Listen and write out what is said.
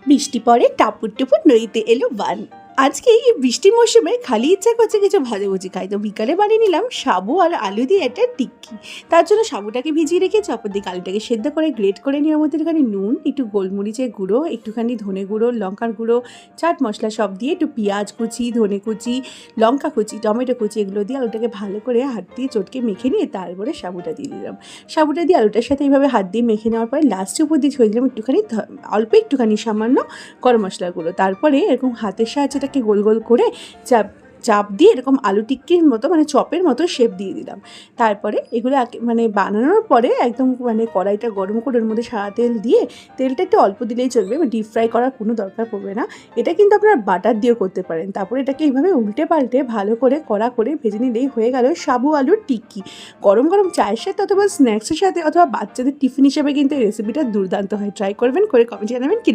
বৃষ্টি পড়ে টাপুর টুপুর নদীতে এলো বান। আজকে এই বৃষ্টির মৌসুমে খালি ইচ্ছা করছে কিছু ভাজাভুজি খাই, তো বিকালে বানিয়ে নিলাম সাবু আর আলু দিয়ে একটা টিক্কি। তার জন্য সাবুটাকে ভিজিয়ে রেখেছি, অপরদিকে আলুটাকে সেদ্ধ করে গ্রেট করে নেওয়ার মধ্যে একটুখানি নুন, একটু গোলমরিচের গুঁড়ো, একটুখানি ধনে গুঁড়ো, লঙ্কার গুঁড়ো, চাট মশলা সব দিয়ে একটু পেঁয়াজ কুচি, ধনে কুচি, লঙ্কা কুচি, টমেটো কুচি এগুলো দিয়ে আলুটাকে ভালো করে হাত দিয়ে চটকে মেখে নিয়ে তারপরে সাবুটা দিয়ে দিলাম। সাবুটা দিয়ে আলুটার সাথে এইভাবে হাত দিয়ে মেখে নেওয়ার পরে লাস্টে উপর দিয়ে ছড়িয়ে দিলাম একটুখানি অল্প একটুখানি সামান্য গরম মশলার গুঁড়ো। তারপরে এরকম হাতের সাহায্যে এটাকে গোল গোল করে চাপ চাপ দিয়ে এরকম আলু টিক্কির মতো মানে চপের মতো শেপ দিয়ে দিলাম। তারপরে এগুলো মানে বানানোর পরে একদম মানে কড়াইটা গরম করে ওর মধ্যে সাদা তেল দিয়ে, তেলটা একটু অল্প দিলেই চলবে, ডিপ ফ্রাই করার কোনো দরকার পড়বে না। এটা কিন্তু আপনারা বাটার দিয়েও করতে পারেন। তারপরে এটাকে এইভাবে উল্টে পাল্টে ভালো করে কড়া করে ভেজে নিলেই হয়ে গেল সাবু আলুর টিক্কি। গরম গরম চায়ের সাথে অথবা স্ন্যাক্সের সাথে অথবা বাচ্চাদের টিফিন হিসেবে কিন্তু এই রেসিপিটা দুর্দান্ত হয়। ট্রাই করবেন, করে কমেন্টে জানাবেন কীরকম